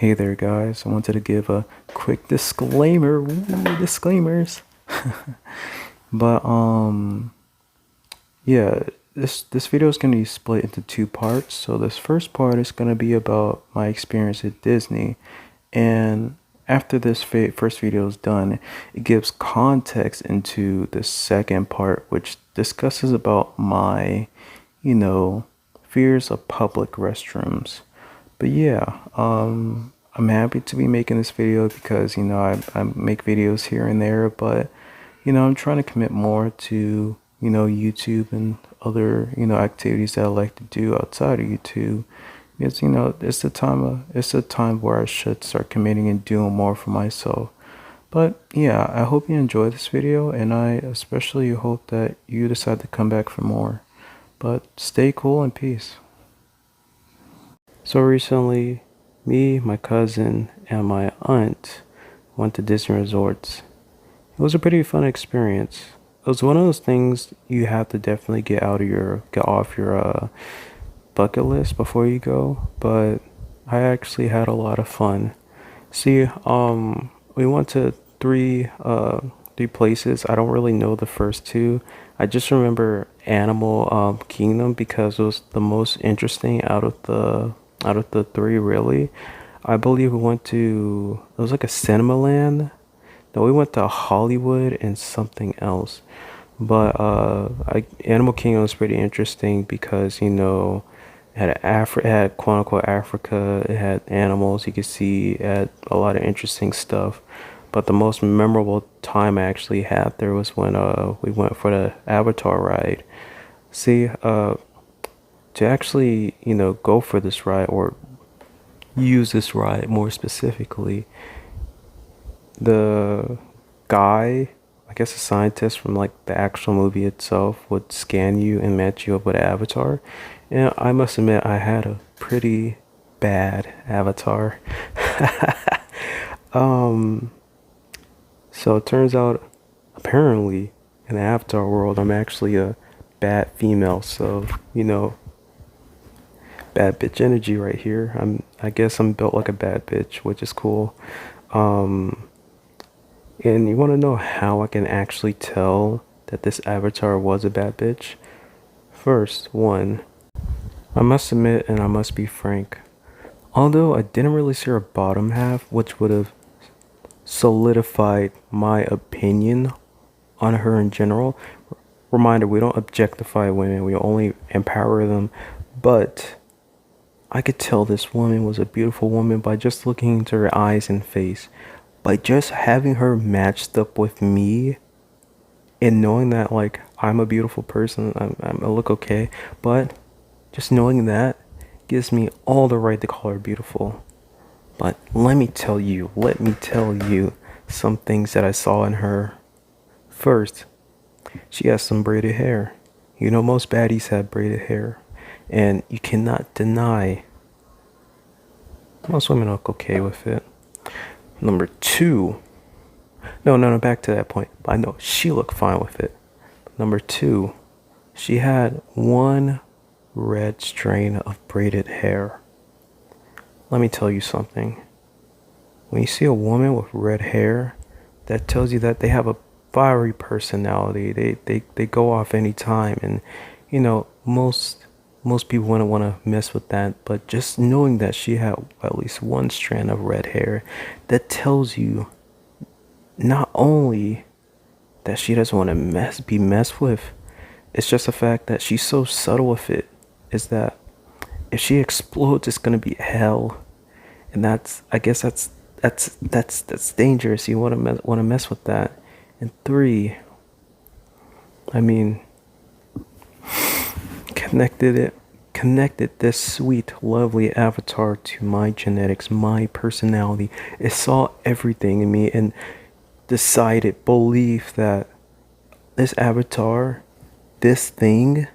Hey there, guys. I wanted to give a quick disclaimer. Ooh, disclaimers. But yeah, this video is gonna be split into two parts. So this first part is gonna be about my experience at Disney, and after this first video is done, it gives context into the second part, which discusses about my, you know, fears of public restrooms. But yeah, I'm happy to be making this video because, I make videos here and there, but, I'm trying to commit more to, YouTube and other, activities that I like to do outside of YouTube. Because, it's a time where I should start committing and doing more for myself. But yeah, I hope you enjoy this video, and I especially hope that you decide to come back for more. But stay cool and peace. So recently, me, my cousin, and my aunt went to Disney resorts. It was a pretty fun experience. It was one of those things you have to definitely get off your bucket list before you go, but I actually had a lot of fun. See, we went to three places. I don't really know the first two. I just remember Animal Kingdom because it was the most interesting out of the three, really. I believe we went to, it was like a cinema land. No, we went to Hollywood and something else. But Animal Kingdom was pretty interesting because, it had quote unquote Africa, it had animals you could see, it had a lot of interesting stuff. But the most memorable time I actually had there was when we went for the Avatar ride. See, to actually, go for this ride or use this ride more specifically, the guy, I guess a scientist from like the actual movie itself, would scan you and match you up with Avatar. And I must admit, I had a pretty bad Avatar. um, so it turns out, apparently, in the Avatar world, I'm actually a bad female. So, bad bitch energy right here. I guess I'm built like a bad bitch, which is cool. Um, and you want to know how I can actually tell that this avatar was a bad bitch? First, one, I must admit and I must be frank. Although I didn't really see her bottom half, which would have solidified my opinion on her in general. Reminder, we don't objectify women, we only empower them. But I could tell this woman was a beautiful woman by just looking into her eyes and face. By just having her matched up with me and knowing that, like, I'm a beautiful person, I look okay, but just knowing that gives me all the right to call her beautiful. But let me tell you some things that I saw in her. First, she has some braided hair. Most baddies have braided hair. And you cannot deny most women look okay with it. Number two, no, back to that point. I know she looked fine with it. Number two, she had one red strain of braided hair. Let me tell you something. When you see a woman with red hair, that tells you that they have a fiery personality. They go off any time, and most people wouldn't want to mess with that. But just knowing that she had at least one strand of red hair, that tells you not only that she doesn't want to be messed with, it's just the fact that she's so subtle with it, is that if she explodes, it's gonna be hell. And I guess that's dangerous. You want to mess with that. And three, I mean, connected this sweet, lovely avatar to my genetics, my personality. It saw everything in me and decided, believe that this avatar, this thing,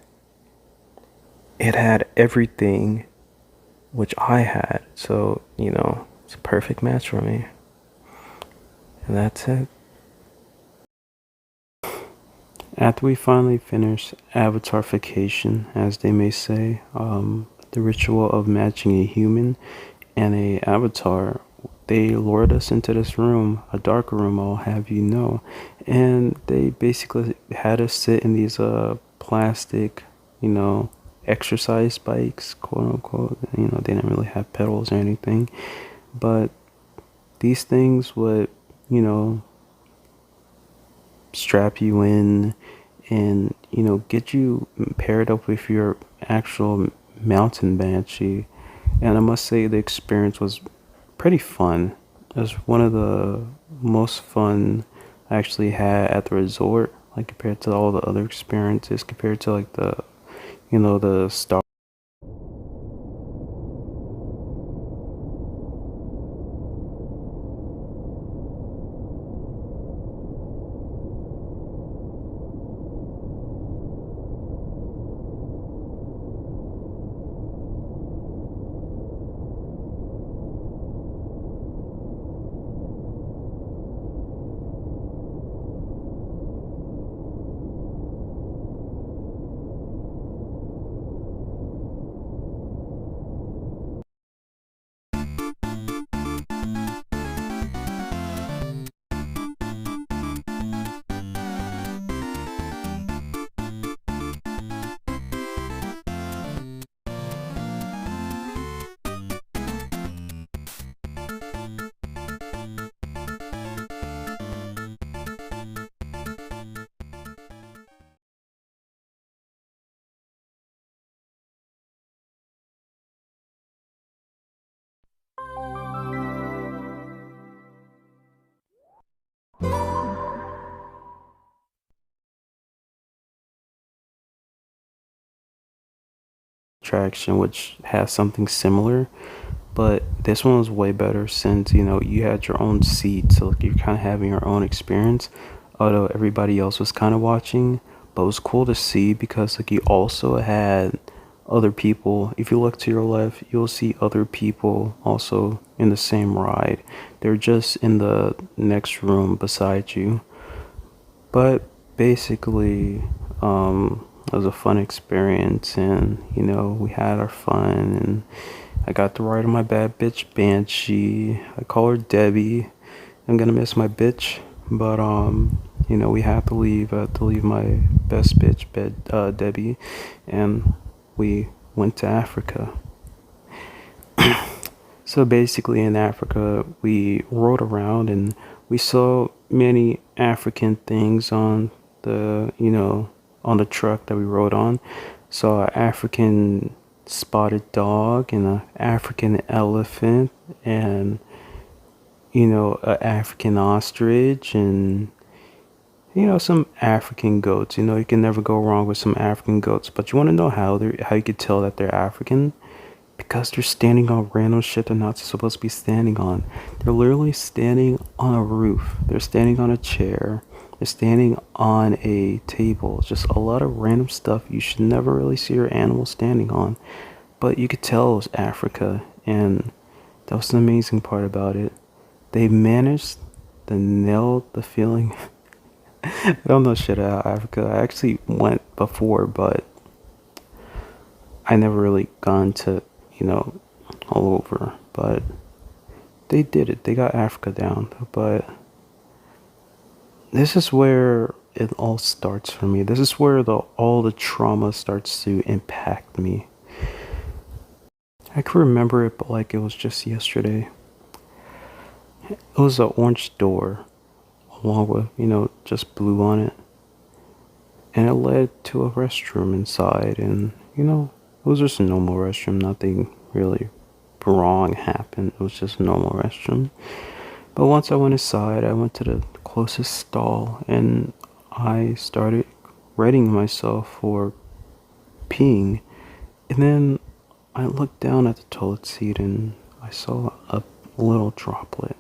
it had everything which I had. So, it's a perfect match for me. And that's it. After we finally finished avatarification, as they may say, the ritual of matching a human, and a avatar. They lured us into this room, a dark room, I'll have you know, and they basically had us sit in these plastic, you know, exercise bikes, quote unquote. You know, they didn't really have pedals or anything, but these things would, you know, strap you in and, you know, get you paired up with your actual mountain banshee. And I must say the experience was pretty fun. It was one of the most fun I actually had at the resort, like compared to all the other experiences, compared to like the, you know, the star attraction, which has something similar. But this one was way better since, you know, you had your own seat, so like you're kind of having your own experience, although everybody else was kind of watching. But it was cool to see because like you also had other people. If you look to your left, you'll see other people also in the same ride. They're just in the next room beside you. But basically, it was a fun experience, and you know, we had our fun, and I got to ride on my bad bitch Banshee. I call her Debbie. I'm gonna miss my bitch, but you know, we have to leave. I have to leave my best bitch, Debbie, and we went to Africa. So basically, in Africa, we rode around and we saw many African things on the, you know, on the truck that we rode on. Saw an African spotted dog and an African elephant and, you know, an African ostrich and, you know, some African goats. You know, you can never go wrong with some African goats. But you want to know how you could tell that they're African? Because they're standing on random shit they're not supposed to be standing on. They're literally standing on a roof. They're standing on a chair. They're standing on a table. Just a lot of random stuff you should never really see your animal standing on. But you could tell it was Africa, and that was the amazing part about it. They managed to nail the feeling. I don't know shit about Africa. I actually went before, but I never really gone to, you know, all over. But they did it. They got Africa down. But this is where it all starts for me. This is where all the trauma starts to impact me. I can remember it, but like it was just yesterday. It was an orange door, along with, you know, just blue on it. And it led to a restroom inside. And, you know, it was just a normal restroom. Nothing really wrong happened. It was just a normal restroom. But once I went inside, I went to the closest stall and I started readying myself for peeing. And then I looked down at the toilet seat and I saw a little droplet.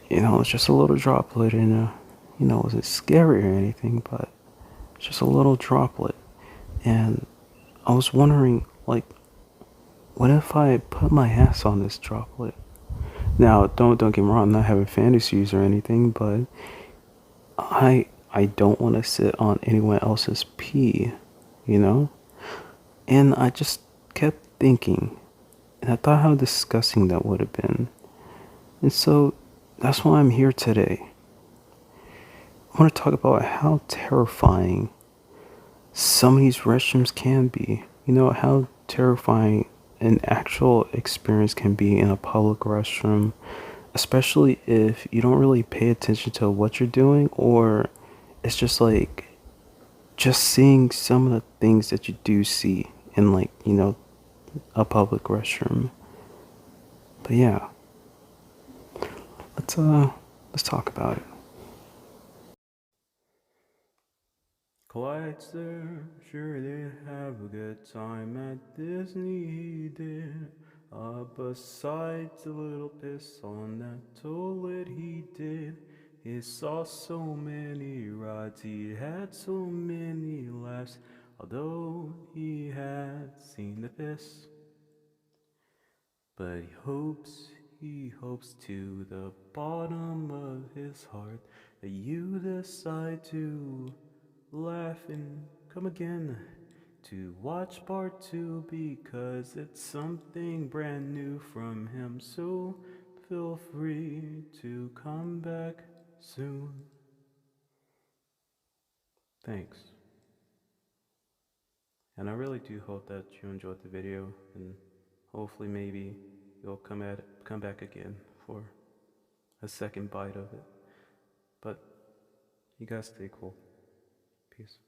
You know, it's just a little droplet, and you know, it wasn't scary or anything, but it's just a little droplet. And I was wondering, like, what if I put my ass on this droplet? Now, don't get me wrong, I'm not having fantasies or anything, but I don't want to sit on anyone else's pee, you know? And I just kept thinking, And I thought how disgusting that would have been. And so that's why I'm here today. I want to talk about how terrifying some of these restrooms can be. You know, how terrifying an actual experience can be in a public restroom, especially if you don't really pay attention to what you're doing, or it's just like just seeing some of the things that you do see in, like, you know, a public restroom. But yeah, let's talk about it. Clydester sure did have a good time at Disney, he did. Besides a little piss on that toilet, he did. He saw so many rides, he had so many laughs, although he had seen the piss. But he hopes to the bottom of his heart that you decide to laugh and come again to watch part two because it's something brand new from him. So feel free to come back soon. Thanks. And I really do hope that you enjoyed the video, and hopefully maybe you'll come back again for a second bite of it. But you guys stay cool. Peace.